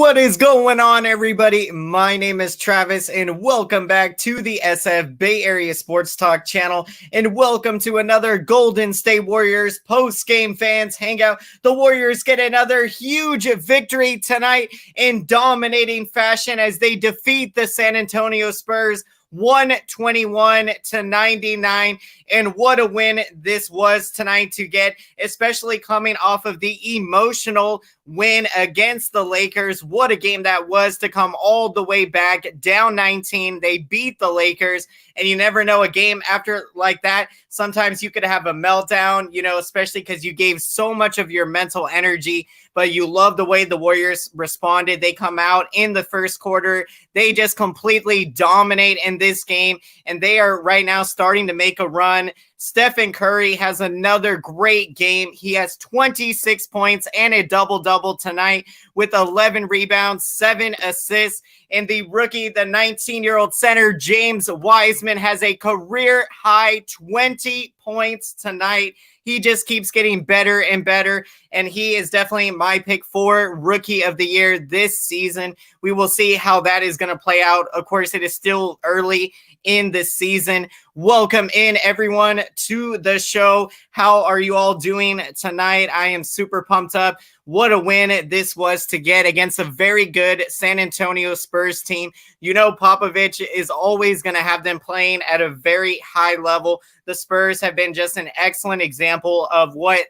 What is going on, everybody? My name is Travis, and welcome back to the SF Bay Area Sports Talk channel, and welcome to another Golden State Warriors post-game fans hangout. The Warriors get another huge victory tonight in dominating fashion as they defeat the San Antonio Spurs 121-99, and what a win this was tonight to get, especially coming off of the emotional win against the Lakers. What a game that was to come all the way back down 19. They beat the Lakers, and you never know, a game after like that, sometimes you could have a meltdown, especially because you gave so much of your mental energy, but you love the way the Warriors responded. They come out in the first quarter. They just completely dominate in this game, and they are right now starting to make a run. Stephen Cury has another great game. He has 26 points and a double-double tonight with 11 rebounds, 7 assists. And the rookie, the 19-year-old center, James Wiseman, has a career-high 20 points tonight. He just keeps getting better and better, and he is definitely my pick for Rookie of the Year this season. We will see how that is going to play out. Of course, it is still early in the season. Welcome in, everyone, to the show. How are you all doing tonight? I am super pumped up. What a win this was to get against a very good San Antonio Spurs team. Popovich is always going to have them playing at a very high level. The Spurs have been just an excellent example of what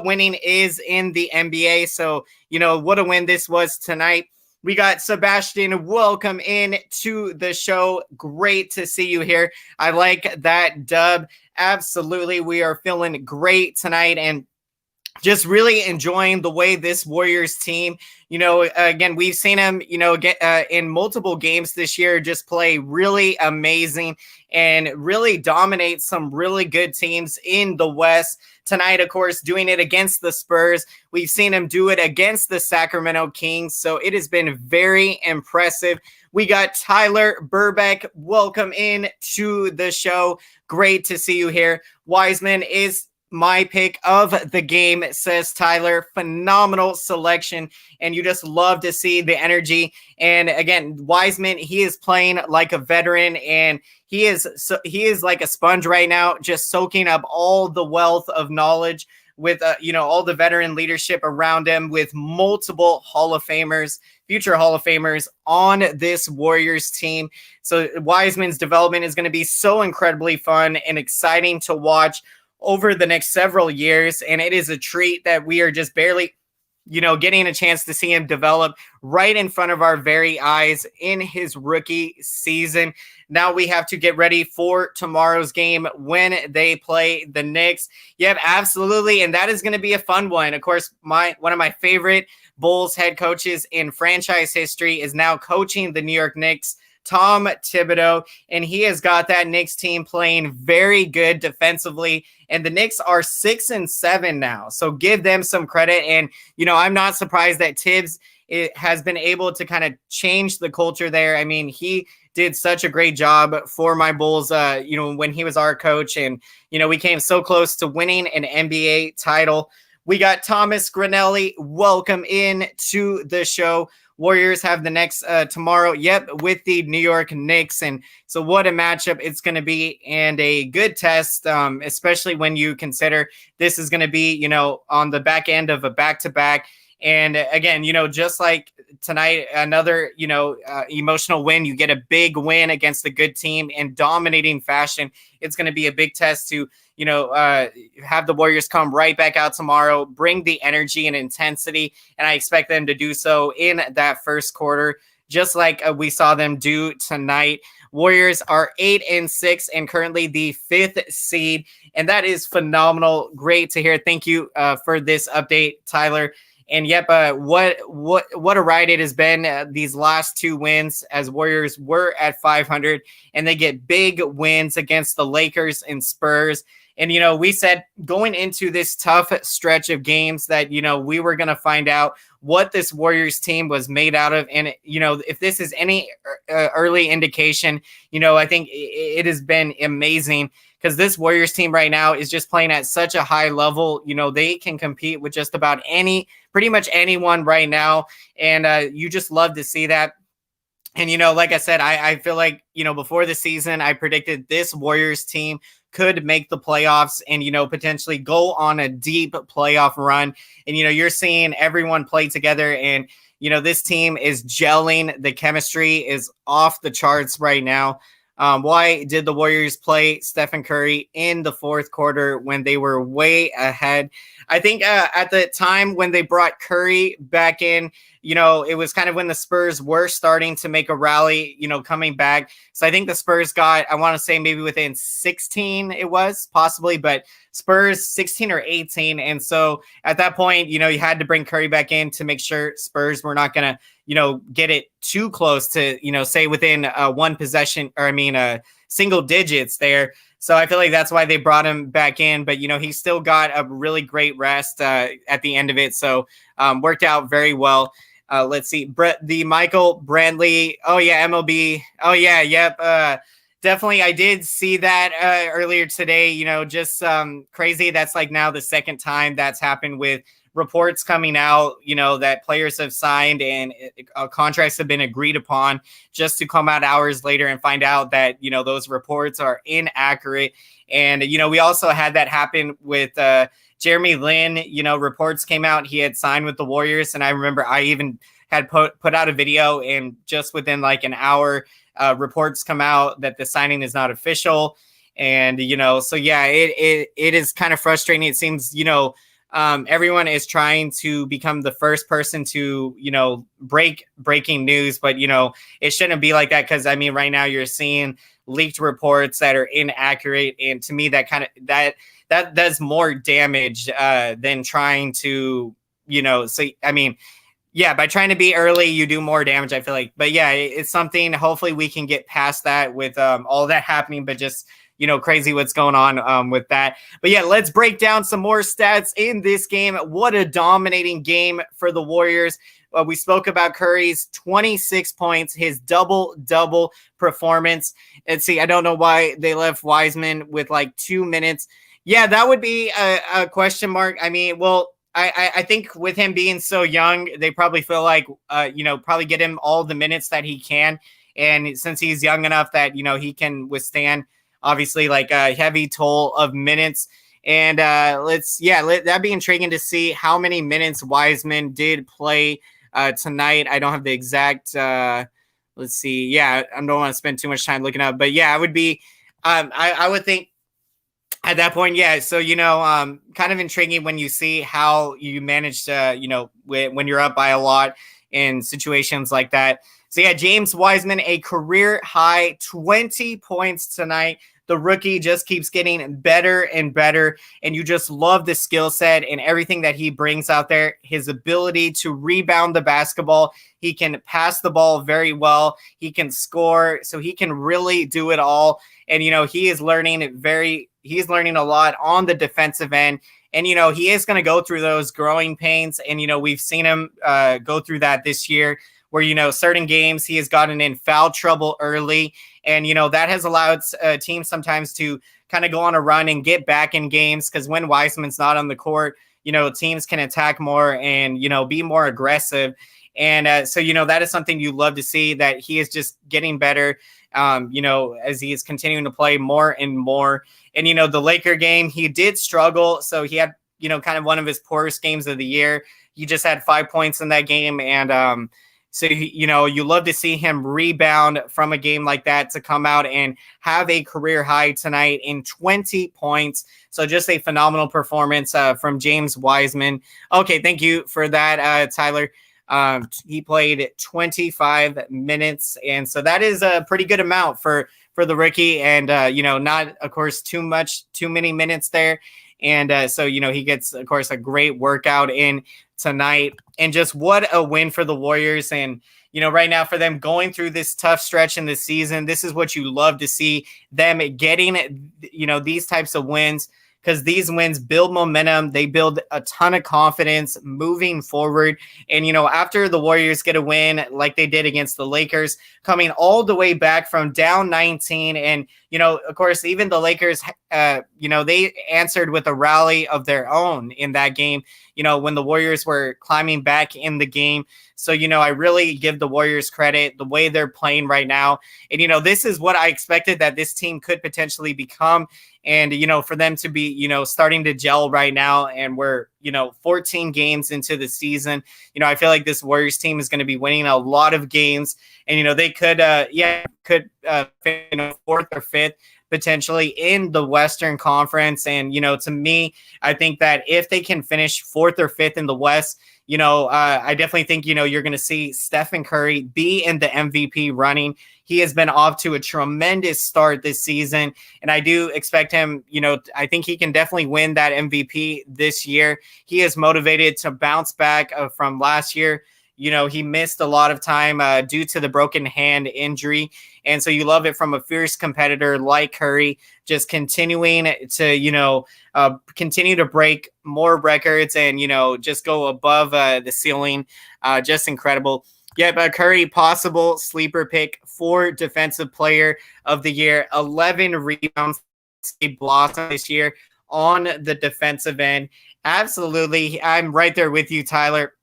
winning is in the NBA. So, what a win this was tonight. We got Sebastian. Welcome in to the show. Great to see you here. I like that dub. Absolutely. We are feeling great tonight and just really enjoying the way this Warriors team, again, we've seen them, get in multiple games this year, just play really amazing and really dominate some really good teams in the West. Tonight, of course, doing it against the Spurs. We've seen him do it against the Sacramento Kings, so it has been very impressive. We got Tyler Burbeck. Welcome in to the show. Great to see you here. Wiseman is my pick of the game, says Tyler. Phenomenal selection, and you just love to see the energy. And again, Wiseman, he is playing like a veteran, and he is like a sponge right now, just soaking up all the wealth of knowledge with all the veteran leadership around him, with multiple Hall of Famers, future Hall of Famers on this Warriors team. So Wiseman's development is going to be so incredibly fun and exciting to watch over the next several years, and it is a treat that we are just barely, getting a chance to see him develop right in front of our very eyes in his rookie season. Now we have to get ready for tomorrow's game when they play the Knicks. Yep, absolutely, and that is going to be a fun one. Of course, one of my favorite Bulls head coaches in franchise history is now coaching the New York Knicks, Tom Thibodeau, and he has got that Knicks team playing very good defensively, and the Knicks are 6-7 now, so give them some credit. And I'm not surprised that Tibbs has been able to kind of change the culture there. I mean, he did such a great job for my Bulls, when he was our coach, and we came so close to winning an NBA title. We got Thomas Granelli. Welcome in to the show. Warriors have the next tomorrow, with the New York Knicks. And so what a matchup it's going to be, and a good test, especially when you consider this is going to be, on the back end of a back-to-back. And again, just like tonight, another, emotional win. You get a big win against a good team in dominating fashion. It's going to be a big test to, have the Warriors come right back out tomorrow, bring the energy and intensity. And I expect them to do so in that first quarter, just like we saw them do tonight. Warriors are 8-6 and currently the 5th seed. And that is phenomenal. Great to hear. Thank you for this update, Tyler. And what a ride it has been these last 2 wins, as Warriors were at 500, and they get big wins against the Lakers and Spurs. And, we said going into this tough stretch of games that, we were going to find out what this Warriors team was made out of. And, if this is any early indication, I think it has been amazing, because this Warriors team right now is just playing at such a high level. They can compete with just about pretty much anyone right now. And you just love to see that. And, like I said, I feel like, before the season, I predicted this Warriors team could make the playoffs and, potentially go on a deep playoff run. And, you're seeing everyone play together, and, this team is gelling. The chemistry is off the charts right now. Why did the Warriors play Stephen Curry in the fourth quarter when they were way ahead? I think at the time when they brought Curry back in, it was kind of when the Spurs were starting to make a rally, coming back. So I think the Spurs got, I want to say maybe within 16, it was possibly, but Spurs 16 or 18. And so at that point, you had to bring Curry back in to make sure Spurs were not going to, get it too close to, say within one possession, or single digits there. So I feel like that's why they brought him back in. But, he still got a really great rest at the end of it. So worked out very well. Let's see. The Michael Brantley. Oh, yeah, MLB. Oh, yeah, yep. Definitely. I did see that earlier today. Just crazy. That's like now the second time that's happened, with reports coming out, that players have signed and contracts have been agreed upon, just to come out hours later and find out that, those reports are inaccurate. And, we also had that happen with Jeremy Lin. Reports came out he had signed with the Warriors. And I remember I even had put out a video, and just within like an hour, reports come out that the signing is not official. And, so yeah, it is kind of frustrating. It seems, everyone is trying to become the first person to, breaking news, but, it shouldn't be like that. Cause right now you're seeing leaked reports that are inaccurate. And to me, that does more damage than trying to, yeah, by trying to be early, you do more damage, I feel like. But yeah, it's something, hopefully we can get past that with all that happening, but just, crazy what's going on with that. But yeah, let's break down some more stats in this game. What a dominating game for the Warriors. We spoke about Curry's 26 points, his double-double performance. And see, I don't know why they left Wiseman with like 2 minutes. Yeah, that would be a question mark. I think with him being so young, they probably feel like, probably get him all the minutes that he can. And since he's young enough that, he can withstand, obviously, like a heavy toll of minutes. And that'd be intriguing to see how many minutes Wiseman did play tonight. I don't have the exact, let's see. Yeah, I don't want to spend too much time looking up. But yeah, it would be, I would think, at that point, yeah. So, kind of intriguing when you see how you manage to, when you're up by a lot in situations like that. So, yeah, James Wiseman, a career high 20 points tonight. The rookie just keeps getting better and better, and you just love the skill set and everything that he brings out there. His ability to rebound the basketball. He can pass the ball very well. He can score, so he can really do it all. And, he is learning a lot on the defensive end. And, he is going to go through those growing pains. And, we've seen him go through that this year where, certain games he has gotten in foul trouble early. And, that has allowed teams sometimes to kind of go on a run and get back in games, because when Wiseman's not on the court, teams can attack more and, be more aggressive. And so, that is something you love to see, that he is just getting better, as he is continuing to play more and more. And, the Laker game, he did struggle. So he had, kind of one of his poorest games of the year. He just had 5 points in that game. And so, you love to see him rebound from a game like that to come out and have a career high tonight in 20 points. So just a phenomenal performance from James Wiseman. Okay, thank you for that, Tyler. He played 25 minutes. And so that is a pretty good amount for the rookie. And, not, of course, too many minutes there. And so, he gets, of course, a great workout in tonight. And just what a win for the Warriors. And, right now for them going through this tough stretch in the season, this is what you love to see, them getting, these types of wins, because these wins build momentum. They build a ton of confidence moving forward. And, after the Warriors get a win like they did against the Lakers, coming all the way back from down 19, and, of course, even the Lakers, they answered with a rally of their own in that game, when the Warriors were climbing back in the game. So, I really give the Warriors credit the way they're playing right now. And, this is what I expected that this team could potentially become. And, for them to be, starting to gel right now, and we're, 14 games into the season, I feel like this Warriors team is going to be winning a lot of games. And, they could, fourth or fifth potentially in the Western Conference. And, to me, I think that if they can finish fourth or fifth in the West, I definitely think, you're going to see Stephen Curry be in the MVP running. He has been off to a tremendous start this season, and I do expect him, I think he can definitely win that MVP this year. He is motivated to bounce back from last year. He missed a lot of time due to the broken hand injury. And so you love it from a fierce competitor like Curry, just continuing to, continue to break more records and, just go above the ceiling. Just incredible. Yeah, but Curry, possible sleeper pick for Defensive Player of the Year. 11 rebounds, blossom this year on the defensive end. Absolutely. I'm right there with you, Tyler.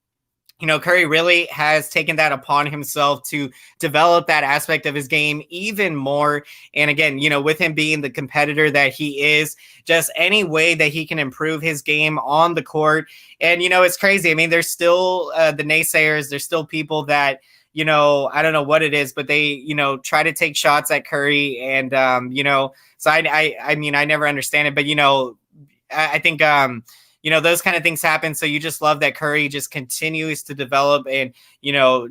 Curry really has taken that upon himself to develop that aspect of his game even more. And again, with him being the competitor that he is, just any way that he can improve his game on the court. And, it's crazy. I mean, there's still the naysayers. There's still people that, I don't know what it is, but they, try to take shots at Curry. And, so I mean, I never understand it, but, I think, those kind of things happen. So you just love that Curry just continues to develop and,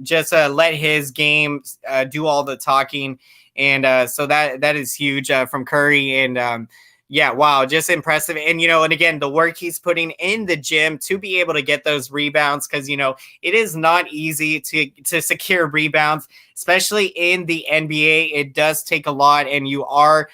just let his game do all the talking. And so that is huge from Curry. And yeah, wow, just impressive. And, and again, the work he's putting in the gym to be able to get those rebounds, because, it is not easy to secure rebounds, especially in the NBA. It does take a lot, and you are,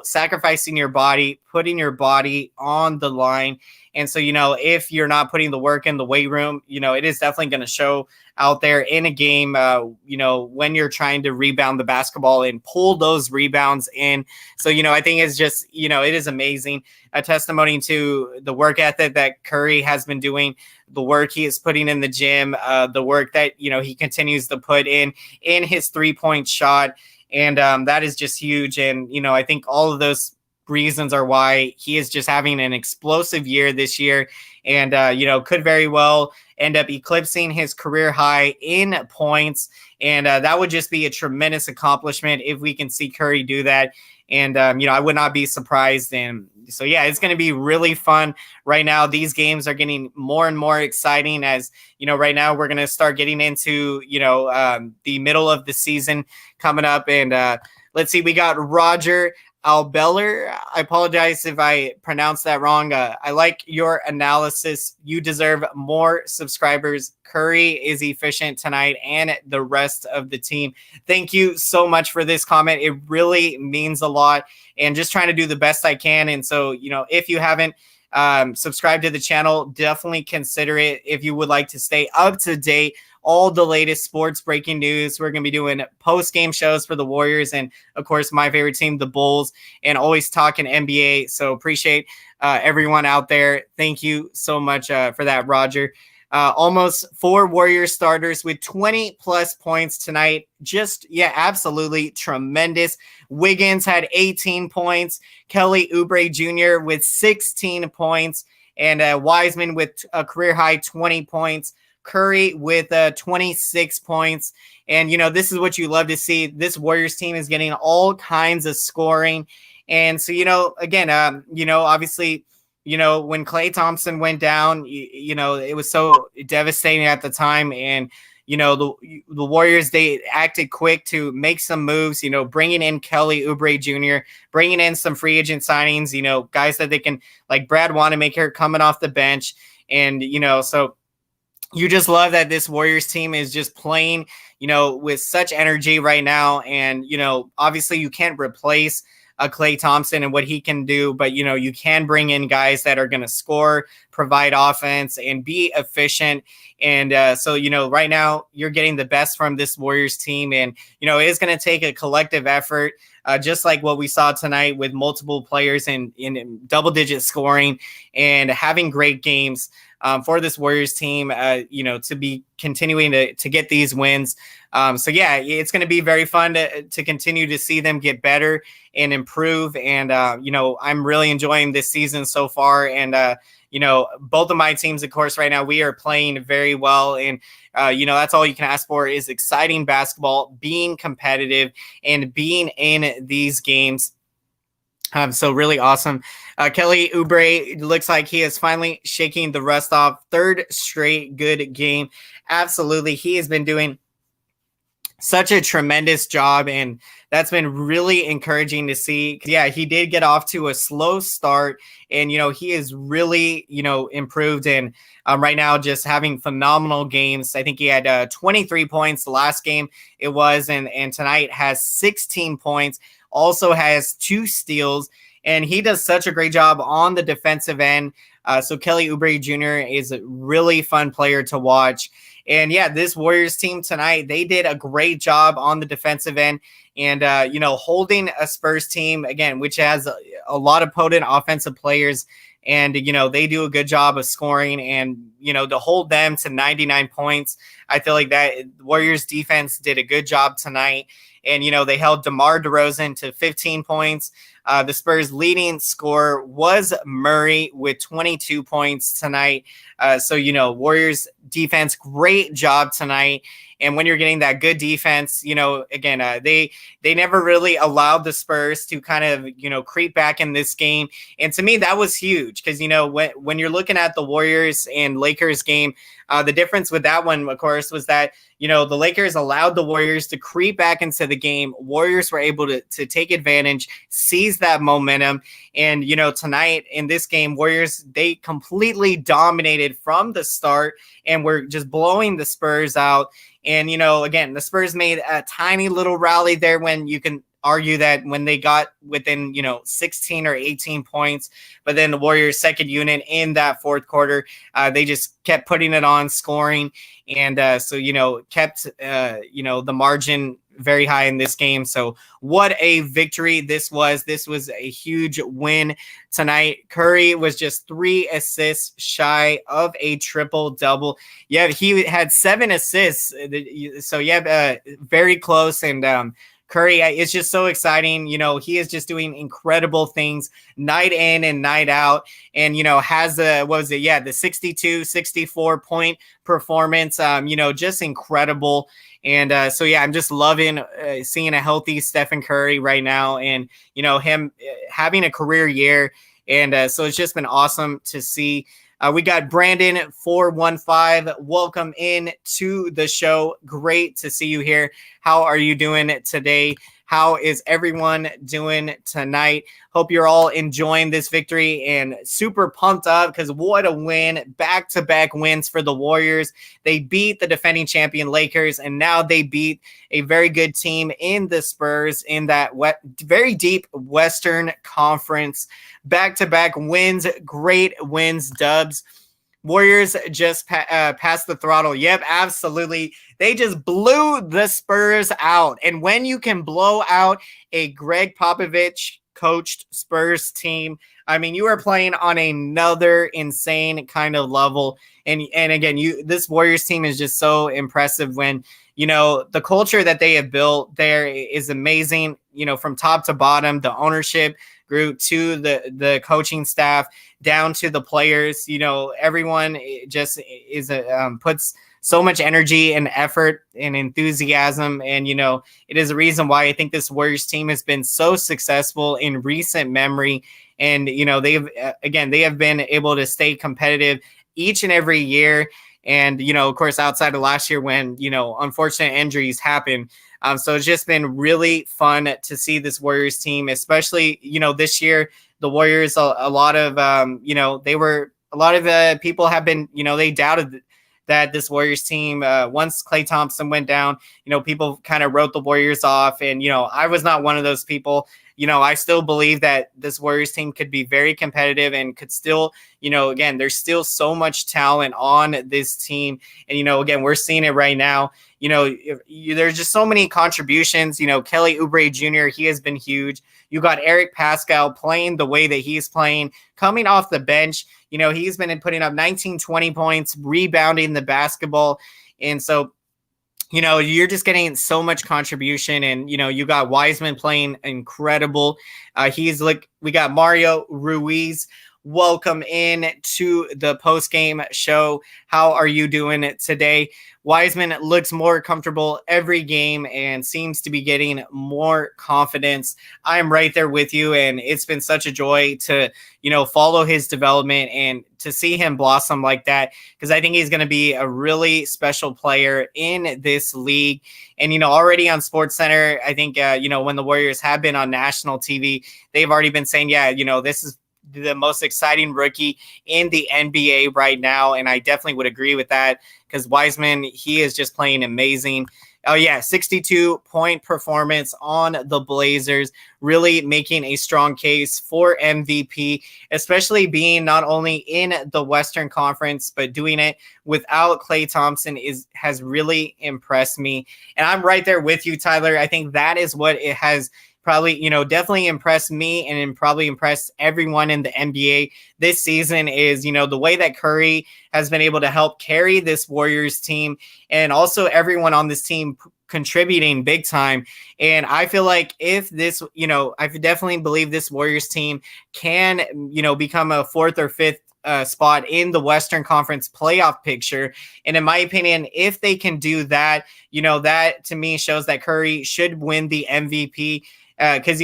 sacrificing your body, putting your body on the line. And so, if you're not putting the work in the weight room, it is definitely going to show out there in a game, when you're trying to rebound the basketball and pull those rebounds in. So, I think it's just, it is amazing. A testimony to the work ethic that Curry has been doing, the work he is putting in the gym, the work that, he continues to put in his 3-point shot. And that is just huge. And, I think all of those reasons are why he is just having an explosive year this year, and could very well end up eclipsing his career high in points. And that would just be a tremendous accomplishment if we can see Curry do that. And I would not be surprised. And so yeah, it's going to be really fun right now. These games are getting more and more exciting as right now we're going to start getting into the middle of the season coming up. And let's see, we got Roger Albeller. I apologize if I pronounced that wrong. I like your analysis. You deserve more subscribers. Curry is efficient tonight, and the rest of the team. Thank you so much for this comment. It really means a lot, and just trying to do the best I can. And so, if you haven't subscribed to the channel, definitely consider it if you would like to stay up to date. All the latest sports breaking news. We're going to be doing post-game shows for the Warriors and, of course, my favorite team, the Bulls, and always talking NBA. So appreciate everyone out there. Thank you so much for that, Roger. Almost 4 Warriors starters with 20-plus points tonight. Just, yeah, absolutely tremendous. Wiggins had 18 points. Kelly Oubre Jr. with 16 points. And Wiseman with a career-high 20 points. Curry with 26 points. And, this is what you love to see. This Warriors team is getting all kinds of scoring. And so, again, obviously, when Klay Thompson went down, it was so devastating at the time. And, the Warriors, they acted quick to make some moves, bringing in Kelly Oubre Jr., bringing in some free agent signings, guys that they can, like Brad Wanamaker coming off the bench. And, so you just love that this Warriors team is just playing, with such energy right now. And, obviously you can't replace Klay Thompson and what he can do, but you can bring in guys that are going to score, provide offense, and be efficient. And so right now you're getting the best from this Warriors team, and it is going to take a collective effort. Just like what we saw tonight with multiple players in double-digit scoring and having great games for this Warriors team, to be continuing to get these wins. So yeah, it's going to be very fun to continue to see them get better and improve. And, I'm really enjoying this season so far. And, both of my teams, of course, right now, we are playing very well. And, that's all you can ask for is exciting basketball, being competitive, and being in these games. So really awesome. Kelly Oubre looks like he is finally shaking the rust off. Third straight good game. Absolutely. He has been doing such a tremendous job, and that's been really encouraging to see. Yeah, he did get off to a slow start, and he is really improved, and right now just having phenomenal games. I think he had 23 points the last game it was, and tonight has 16 points, also has 2 steals, and he does such a great job on the defensive end. So Kelly Oubre Jr. is a really fun player to watch. And yeah, this Warriors team tonight, they did a great job on the defensive end, and holding a Spurs team again, which has a lot of potent offensive players, and they do a good job of scoring, and to hold them to 99 points, I feel like that Warriors defense did a good job tonight. And they held DeMar DeRozan to 15 points. The Spurs' leading scorer was Murray with 22 points tonight. So Warriors defense, great job tonight. And when you're getting that good defense, again, they never really allowed the Spurs to kind of, creep back in this game. And to me, that was huge because, when you're looking at the Warriors and Lakers game, the difference with that one, of course, was that, the Lakers allowed the Warriors to creep back into the game. Warriors were able to take advantage, seize that momentum. And, tonight in this game, Warriors, they completely dominated from the start and were just blowing the Spurs out. And, again, the Spurs made a tiny little rally there when you can argue that when they got within, 16 or 18 points, but then the Warriors second unit in that fourth quarter, they just kept putting it on, scoring. And so, kept, the margin very high in this game. So what a victory this was. This was a huge win tonight. Curry was just 3 assists shy of a triple-double. Yeah, he had 7 assists. So, yeah, very close. And Curry is just so exciting. He is just doing incredible things night in and night out. And, has the 62, 64 point performance, just incredible. And so, yeah, I'm just loving seeing a healthy Stephen Curry right now, and, him having a career year. And so it's just been awesome to see. We got Brandon 415. Welcome in to the show. Great to see you here. How are you doing today? How is everyone doing tonight? Hope you're all enjoying this victory and super pumped up because what a win. Back-to-back wins for the Warriors. They beat the defending champion Lakers, and now they beat a very good team in the Spurs in that very deep Western Conference. Back-to-back wins, great wins, dubs. Warriors just passed the throttle. Yep, absolutely. They just blew the Spurs out. And when you can blow out a Greg Popovich coached Spurs team, I mean, you are playing on another insane kind of level. And again, this Warriors team is just so impressive when, the culture that they have built there is amazing, from top to bottom, the ownership group to the coaching staff down to the players. Everyone just is puts so much energy and effort and enthusiasm, and it is a reason why I think this Warriors team has been so successful in recent memory. And they have been able to stay competitive each and every year. And of course, outside of last year when unfortunate injuries happen. So it's just been really fun to see this Warriors team, especially, this year, the Warriors, a lot of people have been, they doubted that this Warriors team, once Klay Thompson went down, people kind of wrote the Warriors off. And, I was not one of those people. I still believe that this Warriors team could be very competitive and could still, again, there's still so much talent on this team. And, again, we're seeing it right now. There's just so many contributions. Kelly Oubre Jr., he has been huge. You got Eric Pascal playing the way that he's playing, coming off the bench. He's been putting up 19, 20 points, rebounding the basketball. And so, you're just getting so much contribution. And, you got Wiseman playing incredible. We got Mario Ruiz. Welcome in to the post-game show. How are you doing today? Wiseman looks more comfortable every game and seems to be getting more confidence. I'm right there with you, and it's been such a joy to, follow his development and to see him blossom like that, because I think he's going to be a really special player in this league. And, already on SportsCenter, I think, when the Warriors have been on national TV, they've already been saying, this is the most exciting rookie in the NBA right now. And I definitely would agree with that, because Wiseman, he is just playing amazing. Oh, yeah, 62-point performance on the Blazers, really making a strong case for MVP, especially being not only in the Western Conference, but doing it without Klay Thompson has really impressed me. And I'm right there with you, Tyler. I think that is what it has probably, definitely impressed me and probably impressed everyone in the NBA this season is, the way that Curry has been able to help carry this Warriors team, and also everyone on this team contributing big time. And I feel like if this, I definitely believe this Warriors team can, become a fourth or fifth spot in the Western Conference playoff picture. And in my opinion, if they can do that, that to me shows that Curry should win the MVP. Because,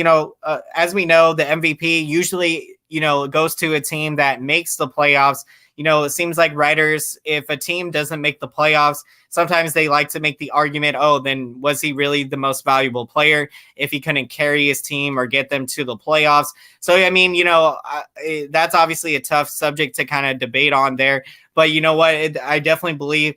as we know, the MVP usually, goes to a team that makes the playoffs. It seems like writers, if a team doesn't make the playoffs, sometimes they like to make the argument, oh, then was he really the most valuable player if he couldn't carry his team or get them to the playoffs? So, I mean, that's obviously a tough subject to kind of debate on there. But you know what? I definitely believe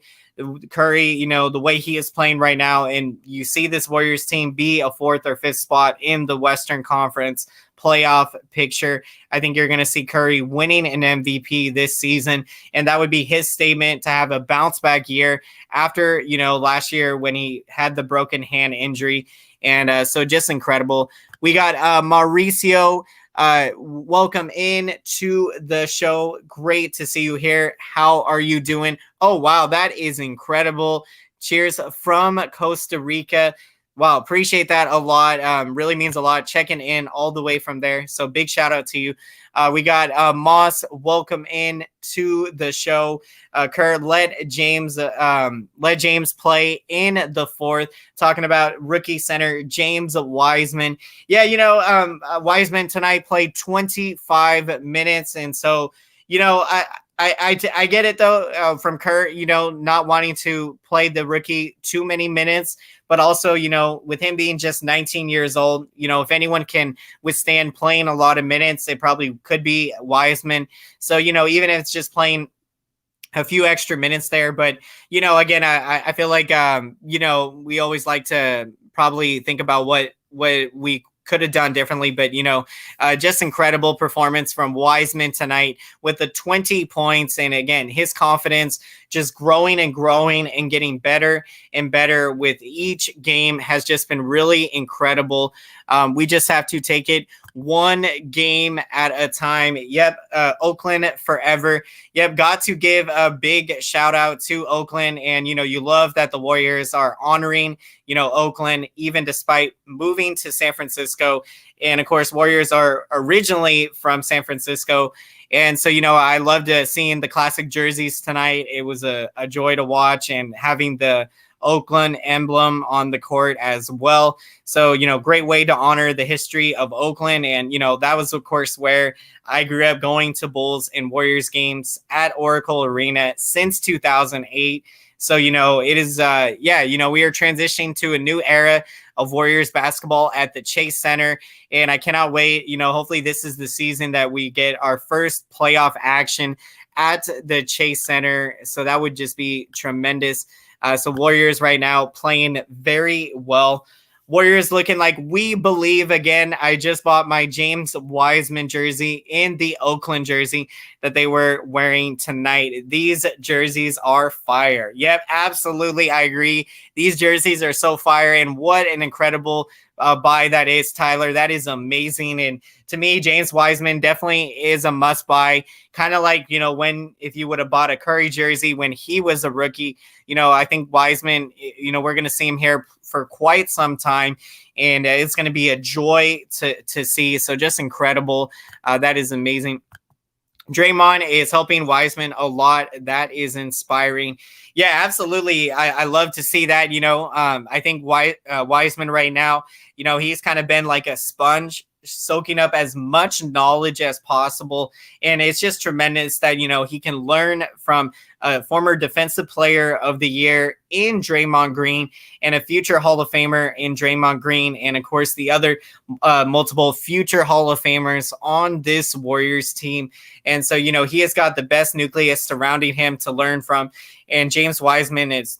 Curry, the way he is playing right now, and you see this Warriors team be a fourth or fifth spot in the Western Conference playoff picture. I think you're going to see Curry winning an MVP this season, and that would be his statement to have a bounce back year after, last year when he had the broken hand injury. And so just incredible. We got Mauricio. Welcome in to the show. Great to see you here. How are you doing? Oh, wow. That is incredible. Cheers from Costa Rica. Wow. Appreciate that a lot. Really means a lot checking in all the way from there. So big shout out to you. We got Moss. Welcome in to the show. Kurt, let James play in the fourth. Talking about rookie center James Wiseman. Yeah, Wiseman tonight played 25 minutes, and so I get it though from Kurt. Not wanting to play the rookie too many minutes. But also, with him being just 19 years old, if anyone can withstand playing a lot of minutes, it probably could be Wiseman. So, even if it's just playing a few extra minutes there. But, again, I feel like, we always like to probably think about what we could have done differently, but just incredible performance from Wiseman tonight with the 20 points. And again, his confidence just growing and growing and getting better and better with each game has just been really incredible. We just have to take it one game at a time. Yep. Oakland forever. Yep. Got to give a big shout out to Oakland. And, you love that the Warriors are honoring, Oakland, even despite moving to San Francisco. And of course, Warriors are originally from San Francisco. And so, I loved seeing the classic jerseys tonight. It was a joy to watch, and having the Oakland emblem on the court as well. So, great way to honor the history of Oakland. And, that was, of course, where I grew up going to Bulls and Warriors games at Oracle Arena since 2008. So, it is, we are transitioning to a new era of Warriors basketball at the Chase Center. And I cannot wait. Hopefully this is the season that we get our first playoff action at the Chase Center. So that would just be tremendous. So Warriors right now playing very well. Warriors looking like we believe again. I just bought my James Wiseman jersey in the Oakland jersey that they were wearing tonight. These jerseys are fire. Yep, absolutely. I agree. These jerseys are so fire, and what an incredible buy that is, Tyler. That is amazing. And to me, James Wiseman definitely is a must buy. Kind of like, when if you would have bought a Curry jersey when he was a rookie, I think Wiseman, we're going to see him here for quite some time, and it's going to be a joy to see. So just incredible. That is amazing. Draymond is helping Wiseman a lot. That is inspiring. Yeah, absolutely. I love to see that. I think Wiseman right now, he's kind of been like a sponge, soaking up as much knowledge as possible. And it's just tremendous that, he can learn from a former defensive player of the year in Draymond Green and a future Hall of Famer in Draymond Green. And of course, the other multiple future Hall of Famers on this Warriors team. And so, he has got the best nucleus surrounding him to learn from. And James Wiseman is,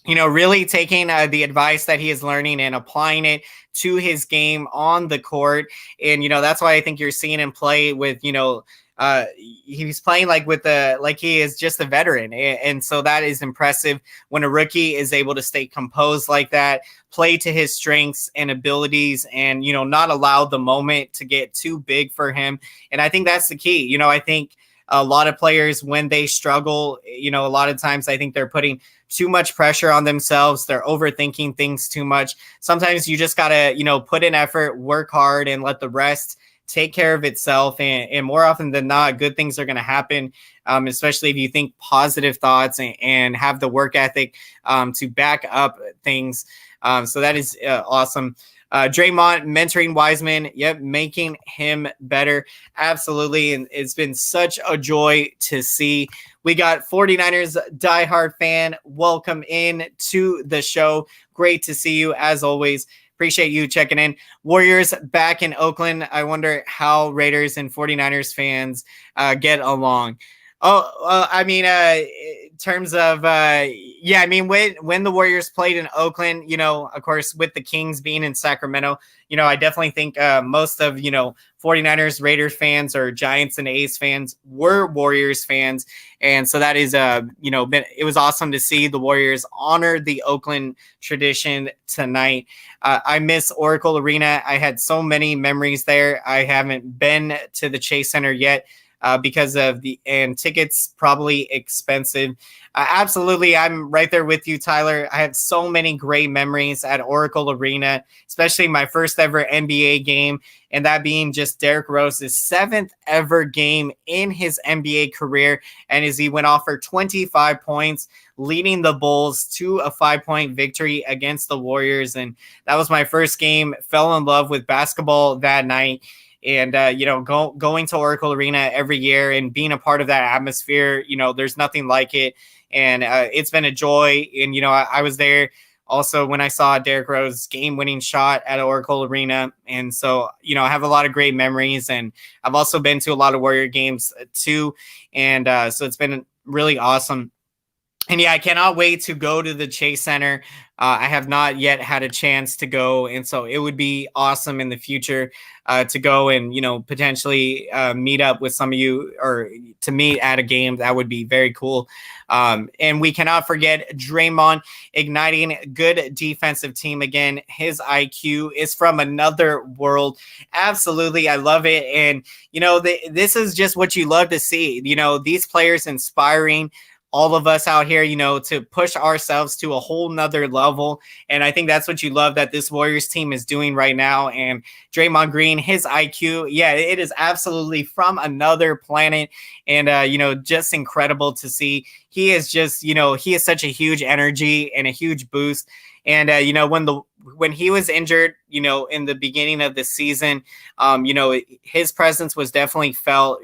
really taking the advice that he is learning and applying it to his game on the court. And, that's why I think you're seeing him play with, he's playing like he is just a veteran. And so that is impressive when a rookie is able to stay composed like that, play to his strengths and abilities, and, not allow the moment to get too big for him. And I think that's the key. I think a lot of players, when they struggle, a lot of times I think they're putting too much pressure on themselves. They're overthinking things too much. Sometimes you just got to, put in effort, work hard, and let the rest take care of itself. And more often than not, good things are going to happen, especially if you think positive thoughts and have the work ethic to back up things. So that is awesome. Draymond mentoring Wiseman, making him better. Absolutely. And it's been such a joy to see. We got 49ers diehard fan. Welcome in to the show. Great to see you as always. Appreciate you checking in. Warriors back in Oakland. I wonder how Raiders and 49ers fans get along. In terms of, when the Warriors played in Oakland, of course, with the Kings being in Sacramento, I definitely think most of, 49ers, Raiders fans or Giants and A's fans were Warriors fans. And so that is, it was awesome to see the Warriors honor the Oakland tradition tonight. I miss Oracle Arena. I had so many memories there. I haven't been to the Chase Center yet. Because of and tickets probably expensive. Absolutely. I'm right there with you, Tyler. I have so many great memories at Oracle Arena, especially my first ever NBA game. And that being just Derrick Rose's 7th ever game in his NBA career. And as he went off for 25 points, leading the Bulls to a 5-point victory against the Warriors. And that was my first game. Fell in love with basketball that night. And, going to Oracle Arena every year and being a part of that atmosphere, there's nothing like it. And it's been a joy. And, I was there also when I saw Derrick Rose's game-winning shot at Oracle Arena. And so, I have a lot of great memories. And I've also been to a lot of Warrior games too. And so it's been really awesome. And I cannot wait to go to the Chase Center. I have not yet had a chance to go. And so it would be awesome in the future to go and, potentially meet up with some of you or to meet at a game. That would be very cool. And we cannot forget Draymond igniting good defensive team again. His IQ is from another world. Absolutely. I love it. And, this is just what you love to see. These players inspiring all of us out here, to push ourselves to a whole nother level. And I think that's what you love that this Warriors team is doing right now. And Draymond Green, his IQ, it is absolutely from another planet. And, just incredible to see. He is just, he is such a huge energy and a huge boost. And, when he was injured, in the beginning of the season, his presence was definitely felt,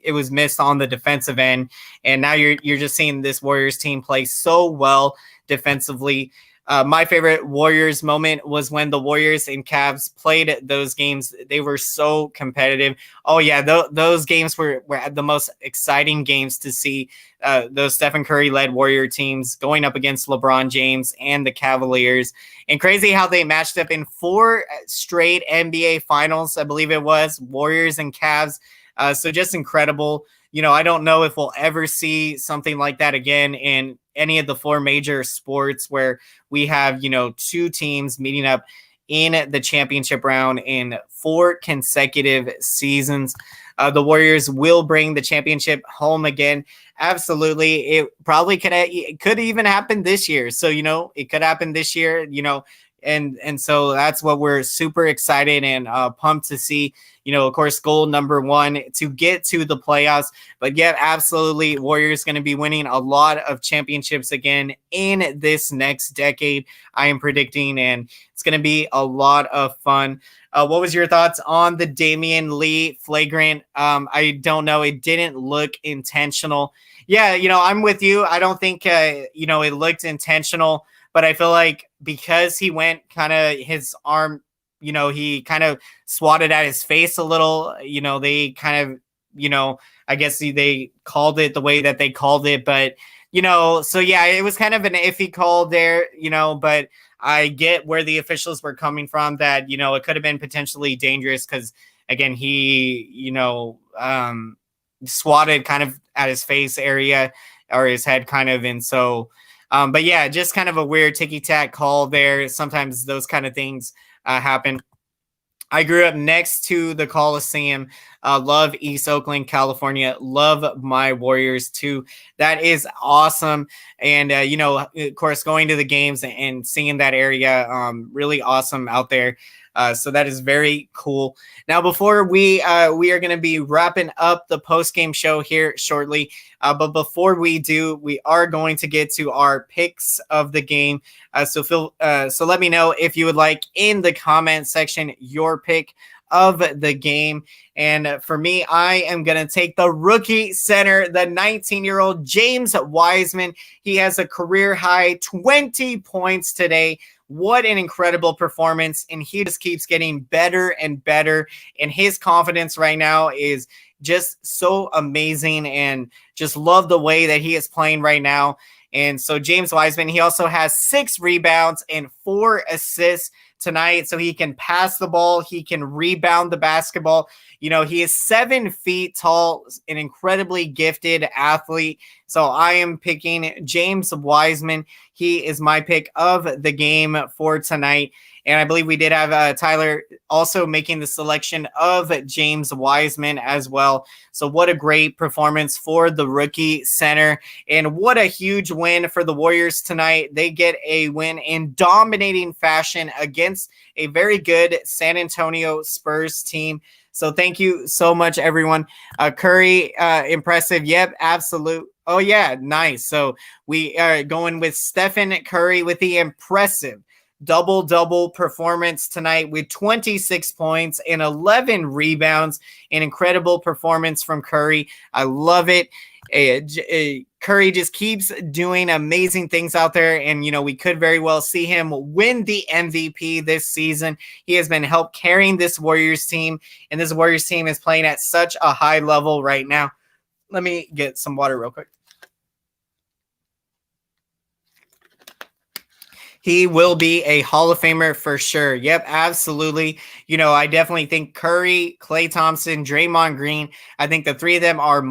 it was missed on the defensive end. And now you're just seeing this Warriors team play so well defensively. My favorite Warriors moment was when the Warriors and Cavs played those games. They were so competitive. Oh yeah, those games were the most exciting games to see. Those Stephen Curry led Warrior teams going up against LeBron James and the Cavaliers. And crazy how they matched up in 4 straight NBA finals, I believe it was, Warriors and Cavs. So just incredible. I don't know if we'll ever see something like that again in any of the 4 major sports where we have, 2 teams meeting up in the championship round in 4 consecutive seasons. The Warriors will bring the championship home again. Absolutely. It probably could even happen this year. So, it could happen this year, and so that's what we're super excited and pumped to see. Of course, goal number 1 to get to the playoffs. But yeah, absolutely, Warriors going to be winning a lot of championships again in this next decade, I am predicting, and it's going to be a lot of fun. What was your thoughts on the Damian Lee flagrant? I don't know. It didn't look intentional. Yeah, I'm with you. I don't think, it looked intentional. But I feel like because he went kind of his arm, he kind of swatted at his face a little, they kind of, I guess they called it the way that they called it. But, so yeah, it was kind of an iffy call there, but I get where the officials were coming from that, it could have been potentially dangerous because, again, he, swatted kind of at his face area or his head kind of. And so, but yeah, just kind of a weird ticky-tack call there. Sometimes those kind of things happen. I grew up next to the Coliseum. Love East Oakland, California. Love my Warriors too. That is awesome. And, of course, going to the games and seeing that area, really awesome out there. So that is very cool. Now, before we are going to be wrapping up the post-game show here shortly. But before we do, we are going to get to our picks of the game. So let me know if you would like in the comment section your pick of the game. And for me, I am going to take the rookie center, the 19-year-old James Wiseman. He has a career high 20 points today. What an incredible performance. And he just keeps getting better and better. And his confidence right now is just so amazing, and just love the way that he is playing right now. And so James Wiseman, he also has 6 rebounds and 4 assists tonight. So he can pass the ball. He can rebound the basketball. He is 7 feet tall, an incredibly gifted athlete. So I am picking James Wiseman. He is my pick of the game for tonight. And I believe we did have Tyler also making the selection of James Wiseman as well. So what a great performance for the rookie center. And what a huge win for the Warriors tonight. They get a win in dominating fashion against a very good San Antonio Spurs team. So thank you so much, everyone. Cury, impressive. Yep, absolute. Oh, yeah, nice. So we are going with Stephen Curry with the impressive double-double performance tonight with 26 points and 11 rebounds. An incredible performance from Curry. I love it. Curry just keeps doing amazing things out there, and we could very well see him win the MVP this season. He has been help carrying this Warriors team, and this Warriors team is playing at such a high level right now. Let me get some water real quick. He will be a Hall of Famer for sure. Yep, absolutely. I definitely think Curry, Klay Thompson, Draymond Green, I think the 3 of them are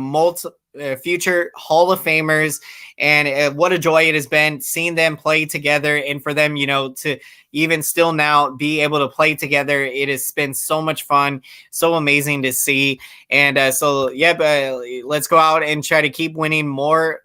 future Hall of Famers. And what a joy it has been seeing them play together, and for them, to even still now be able to play together. It has been so much fun, so amazing to see. And let's go out and try to keep winning more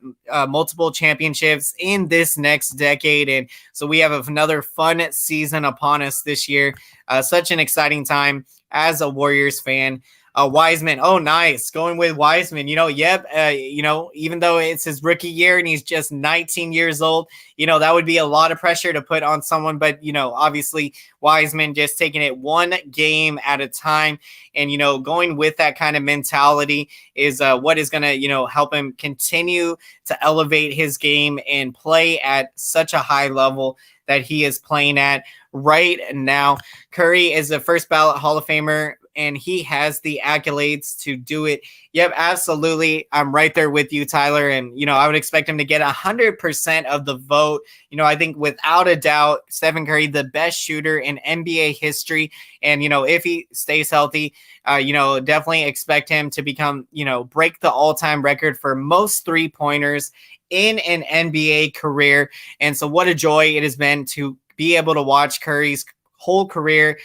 multiple championships in this next decade. And so we have another fun season upon us this year. Such an exciting time as a Warriors fan. Wiseman. Oh, nice. Going with Wiseman. Yep. Even though it's his rookie year and he's just 19 years old, that would be a lot of pressure to put on someone. But, obviously Wiseman just taking it one game at a time and, going with that kind of mentality is what is going to, help him continue to elevate his game and play at such a high level that he is playing at right now. Curry is a first ballot Hall of Famer, and he has the accolades to do it. Yep, absolutely. I'm right there with you, Tyler. And, I would expect him to get 100% of the vote. I think without a doubt, Stephen Curry, the best shooter in NBA history. And, if he stays healthy, definitely expect him to become, break the all-time record for most three-pointers in an NBA career. And so what a joy it has been to be able to watch Curry's whole career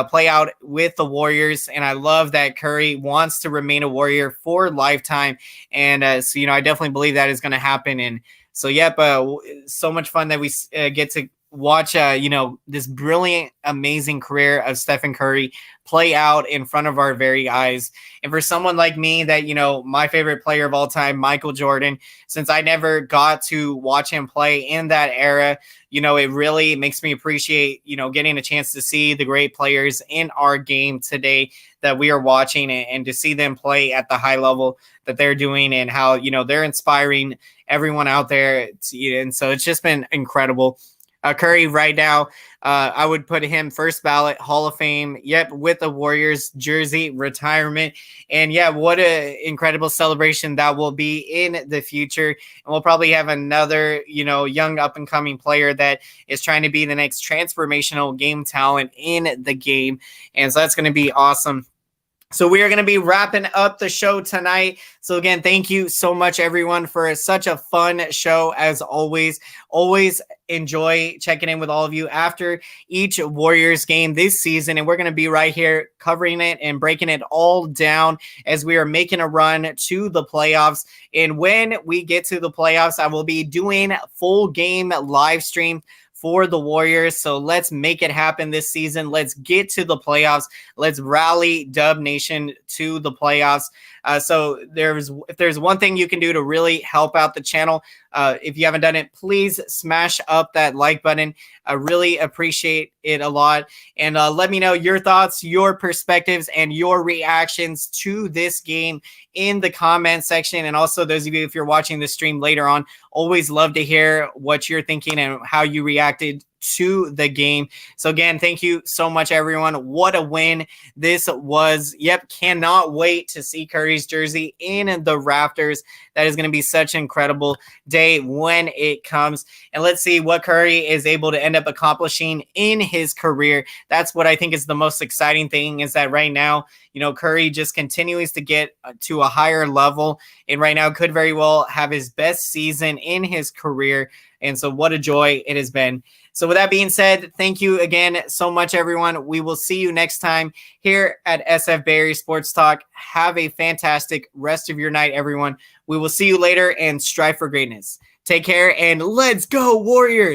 play out with the Warriors. And I love that Curry wants to remain a Warrior for a lifetime. And so, I definitely believe that is going to happen. And so, yep, so much fun that we get to watch, this brilliant, amazing career of Stephen Curry play out in front of our very eyes. And for someone like me that, my favorite player of all time, Michael Jordan, since I never got to watch him play in that era, it really makes me appreciate, getting a chance to see the great players in our game today that we are watching and to see them play at the high level that they're doing and how, they're inspiring everyone out there. And so it's just been incredible. Curry right now, I would put him first ballot Hall of Fame. Yep, with the Warriors jersey retirement. And yeah, what an incredible celebration that will be in the future. And we'll probably have another, young up and coming player that is trying to be the next transformational game talent in the game. And so that's going to be awesome. So we are going to be wrapping up the show tonight. So again, thank you so much, everyone, for such a fun show as always. Always enjoy checking in with all of you after each Warriors game this season. And we're going to be right here covering it and breaking it all down as we are making a run to the playoffs. And when we get to the playoffs, I will be doing full game live stream for the Warriors. So let's make it happen this season. Let's get to the playoffs. Let's rally Dub Nation to the playoffs. So if there's one thing you can do to really help out the channel, if you haven't done it, please smash up that like button. I really appreciate it a lot. And let me know your thoughts, your perspectives, and your reactions to this game in the comment section. And also those of you, if you're watching the stream later on, always love to hear what you're thinking and how you reacted to the game. So again, thank you so much, everyone. What a win this was. Yep, cannot wait to see Curry's jersey in the rafters. That is going to be such an incredible day when it comes. And let's see what Curry is able to end up accomplishing in his career. That's what I think is the most exciting thing, is that right now, Curry just continues to get to a higher level, and right now could very well have his best season in his career. And so what a joy it has been. So with that being said, thank you again so much, everyone. We will see you next time here at SF Bay Area Sports Talk. Have a fantastic rest of your night, everyone. We will see you later and strive for greatness. Take care and let's go, Warriors.